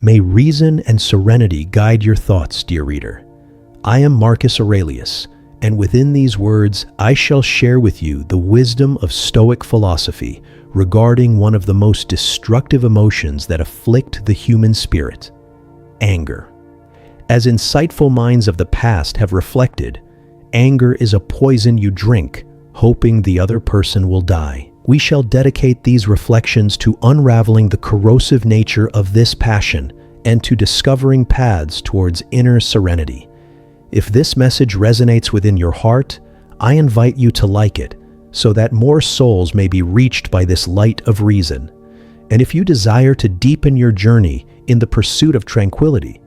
May reason and serenity guide your thoughts, dear reader. I am Marcus Aurelius, and within these words I shall share with you the wisdom of Stoic philosophy regarding one of the most destructive emotions that afflict the human spirit: anger. As insightful minds of the past have reflected, anger is a poison you drink, hoping the other person will die. We shall dedicate these reflections to unraveling the corrosive nature of this passion and to discovering paths towards inner serenity. If this message resonates within your heart, I invite you to like it so that more souls may be reached by this light of reason. And if you desire to deepen your journey in the pursuit of tranquility,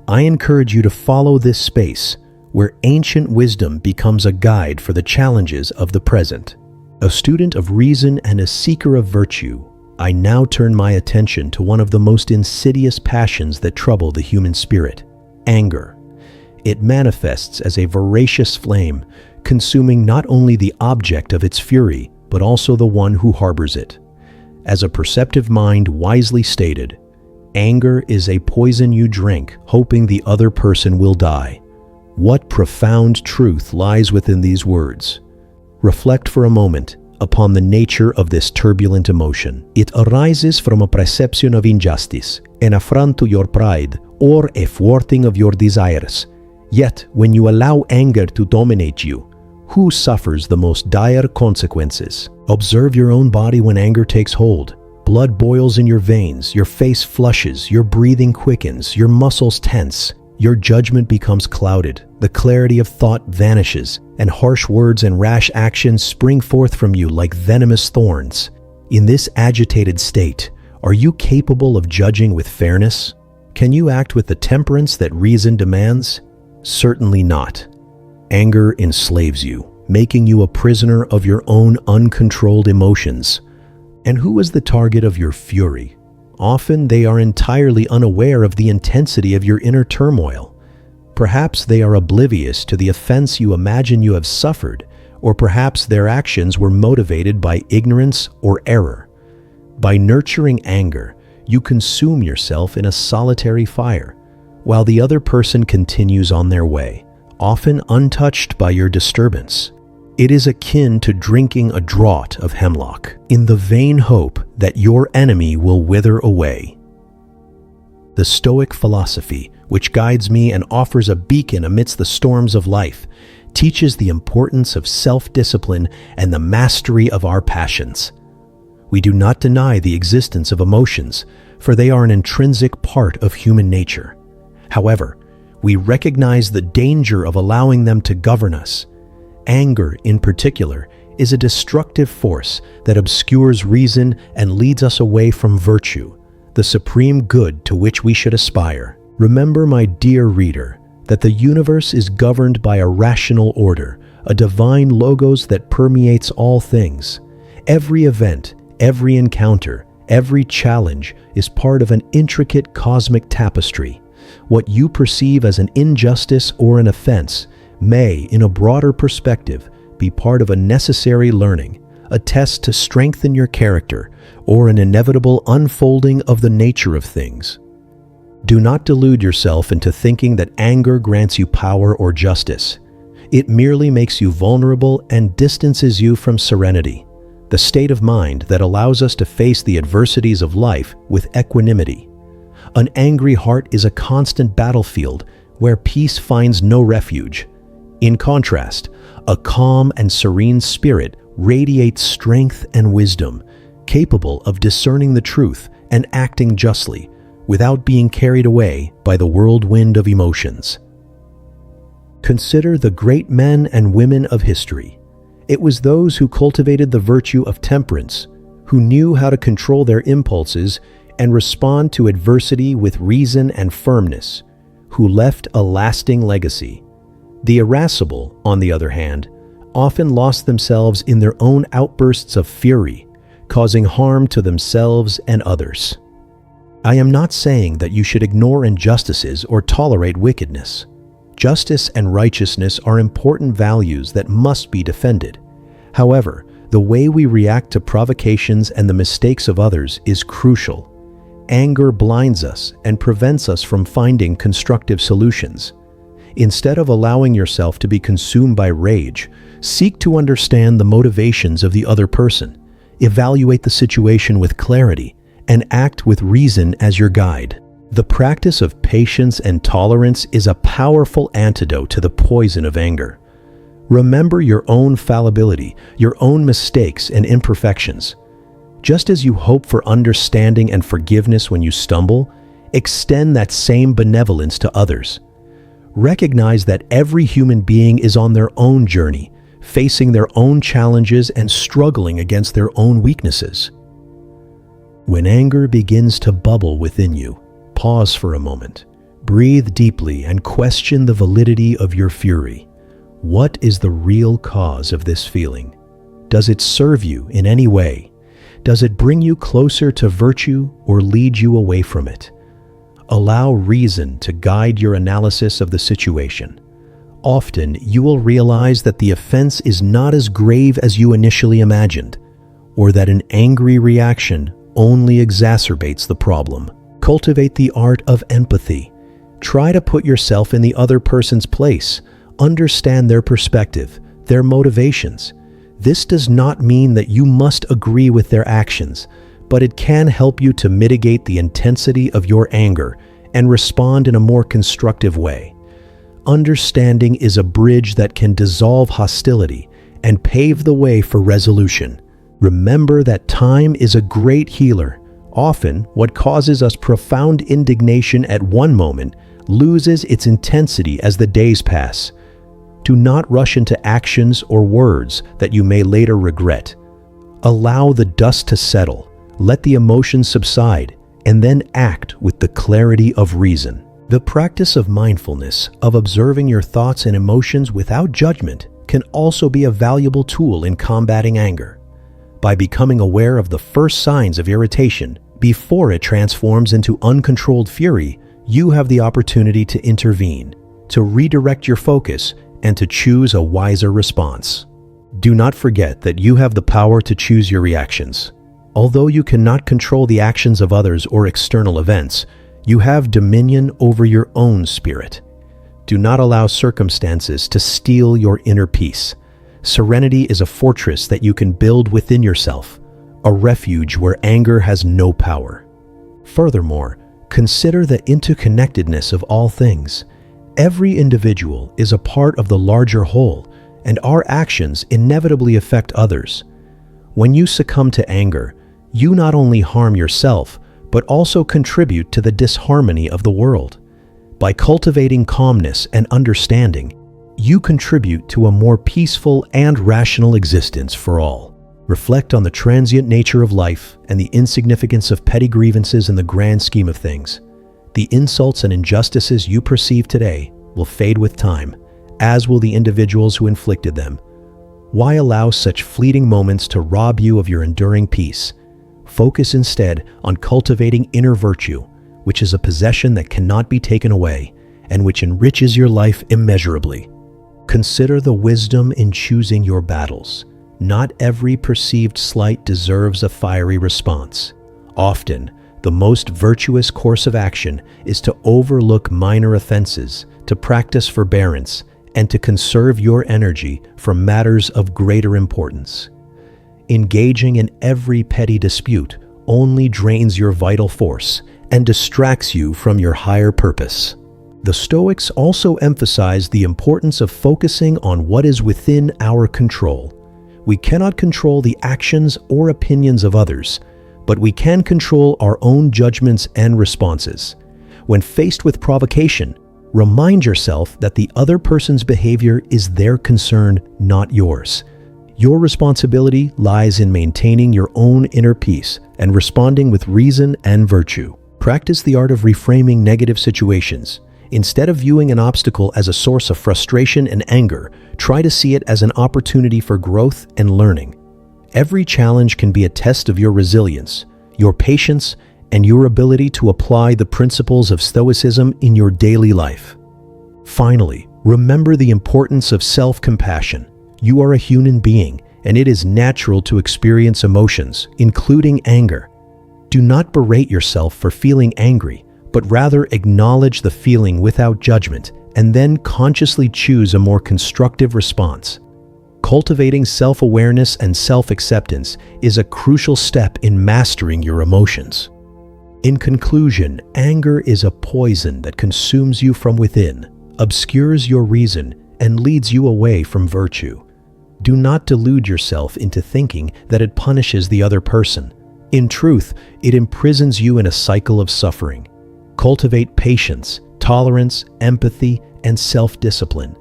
I encourage you to follow this space where ancient wisdom becomes a guide for the challenges of the present. A student of reason and a seeker of virtue, I now turn my attention to one of the most insidious passions that trouble the human spirit: anger. It manifests as a voracious flame, consuming not only the object of its fury, but also the one who harbors it. As a perceptive mind wisely stated, anger is a poison you drink, hoping the other person will die. What profound truth lies within these words? Reflect for a moment upon the nature of this turbulent emotion. It arises from a perception of injustice, an affront to your pride, or a thwarting of your desires. Yet, when you allow anger to dominate you, who suffers the most dire consequences? Observe your own body when anger takes hold. Blood boils in your veins, your face flushes, your breathing quickens, your muscles tense. Your judgment becomes clouded, the clarity of thought vanishes, and harsh words and rash actions spring forth from you like venomous thorns. In this agitated state, are you capable of judging with fairness? Can you act with the temperance that reason demands? Certainly not. Anger enslaves you, making you a prisoner of your own uncontrolled emotions. And who is the target of your fury? Often they are entirely unaware of the intensity of your inner turmoil. Perhaps they are oblivious to the offense you imagine you have suffered, or perhaps their actions were motivated by ignorance or error. By nurturing anger, you consume yourself in a solitary fire, while the other person continues on their way, often untouched by your disturbance. It is akin to drinking a draught of hemlock, in the vain hope that your enemy will wither away. The Stoic philosophy, which guides me and offers a beacon amidst the storms of life, teaches the importance of self-discipline and the mastery of our passions. We do not deny the existence of emotions, for they are an intrinsic part of human nature. However, we recognize the danger of allowing them to govern us. Anger, in particular, is a destructive force that obscures reason and leads us away from virtue, the supreme good to which we should aspire. Remember, my dear reader, that the universe is governed by a rational order, a divine logos that permeates all things. Every event, every encounter, every challenge is part of an intricate cosmic tapestry. What you perceive as an injustice or an offense may, in a broader perspective, be part of a necessary learning, a test to strengthen your character, or an inevitable unfolding of the nature of things. Do not delude yourself into thinking that anger grants you power or justice. It merely makes you vulnerable and distances you from serenity, the state of mind that allows us to face the adversities of life with equanimity. An angry heart is a constant battlefield where peace finds no refuge. In contrast, a calm and serene spirit radiates strength and wisdom, capable of discerning the truth and acting justly, without being carried away by the whirlwind of emotions. Consider the great men and women of history. It was those who cultivated the virtue of temperance, who knew how to control their impulses and respond to adversity with reason and firmness, who left a lasting legacy. The irascible, on the other hand, often lost themselves in their own outbursts of fury, causing harm to themselves and others. I am not saying that you should ignore injustices or tolerate wickedness. Justice and righteousness are important values that must be defended. However, the way we react to provocations and the mistakes of others is crucial. Anger blinds us and prevents us from finding constructive solutions. Instead of allowing yourself to be consumed by rage, seek to understand the motivations of the other person, evaluate the situation with clarity, and act with reason as your guide. The practice of patience and tolerance is a powerful antidote to the poison of anger. Remember your own fallibility, your own mistakes and imperfections. Just as you hope for understanding and forgiveness when you stumble, extend that same benevolence to others. Recognize that every human being is on their own journey, facing their own challenges and struggling against their own weaknesses. When anger begins to bubble within you, pause for a moment, breathe deeply, and question the validity of your fury. What is the real cause of this feeling? Does it serve you in any way? Does it bring you closer to virtue or lead you away from it? Allow reason to guide your analysis of the situation. Often, you will realize that the offense is not as grave as you initially imagined, or that an angry reaction only exacerbates the problem. Cultivate the art of empathy. Try to put yourself in the other person's place, understand their perspective, their motivations. This does not mean that you must agree with their actions, but it can help you to mitigate the intensity of your anger and respond in a more constructive way. Understanding is a bridge that can dissolve hostility and pave the way for resolution. Remember that time is a great healer. Often, what causes us profound indignation at one moment loses its intensity as the days pass. Do not rush into actions or words that you may later regret. Allow the dust to settle, let the emotions subside, and then act with the clarity of reason. The practice of mindfulness, of observing your thoughts and emotions without judgment, can also be a valuable tool in combating anger. By becoming aware of the first signs of irritation before it transforms into uncontrolled fury, you have the opportunity to intervene, to redirect your focus, and to choose a wiser response. Do not forget that you have the power to choose your reactions. Although you cannot control the actions of others or external events, you have dominion over your own spirit. Do not allow circumstances to steal your inner peace. Serenity is a fortress that you can build within yourself, a refuge where anger has no power. Furthermore, consider the interconnectedness of all things. Every individual is a part of the larger whole, and our actions inevitably affect others. When you succumb to anger, you not only harm yourself, but also contribute to the disharmony of the world. By cultivating calmness and understanding, you contribute to a more peaceful and rational existence for all. Reflect on the transient nature of life and the insignificance of petty grievances in the grand scheme of things. The insults and injustices you perceive today will fade with time, as will the individuals who inflicted them. Why allow such fleeting moments to rob you of your enduring peace? Focus instead on cultivating inner virtue, which is a possession that cannot be taken away and which enriches your life immeasurably. Consider the wisdom in choosing your battles. Not every perceived slight deserves a fiery response. Often, the most virtuous course of action is to overlook minor offenses, to practice forbearance, and to conserve your energy for matters of greater importance. Engaging in every petty dispute only drains your vital force and distracts you from your higher purpose. The Stoics also emphasize the importance of focusing on what is within our control. We cannot control the actions or opinions of others, but we can control our own judgments and responses. When faced with provocation, remind yourself that the other person's behavior is their concern, not yours. Your responsibility lies in maintaining your own inner peace and responding with reason and virtue. Practice the art of reframing negative situations. Instead of viewing an obstacle as a source of frustration and anger, try to see it as an opportunity for growth and learning. Every challenge can be a test of your resilience, your patience, and your ability to apply the principles of Stoicism in your daily life. Finally, remember the importance of self-compassion. You are a human being, and it is natural to experience emotions, including anger. Do not berate yourself for feeling angry, but rather acknowledge the feeling without judgment and then consciously choose a more constructive response. Cultivating self-awareness and self-acceptance is a crucial step in mastering your emotions. In conclusion, anger is a poison that consumes you from within, obscures your reason, and leads you away from virtue. Do not delude yourself into thinking that it punishes the other person. In truth, it imprisons you in a cycle of suffering. Cultivate patience, tolerance, empathy, and self-discipline.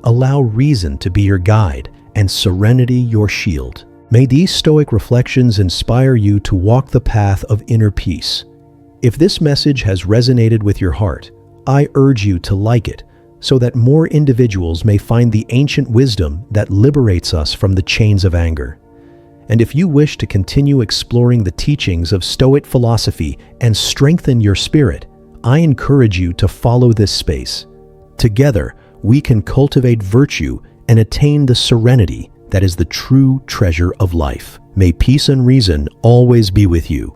Allow reason to be your guide and serenity your shield. May these Stoic reflections inspire you to walk the path of inner peace. If this message has resonated with your heart, I urge you to like it so that more individuals may find the ancient wisdom that liberates us from the chains of anger. And if you wish to continue exploring the teachings of Stoic philosophy and strengthen your spirit, I encourage you to follow this space. Together, we can cultivate virtue and attain the serenity that is the true treasure of life. May peace and reason always be with you.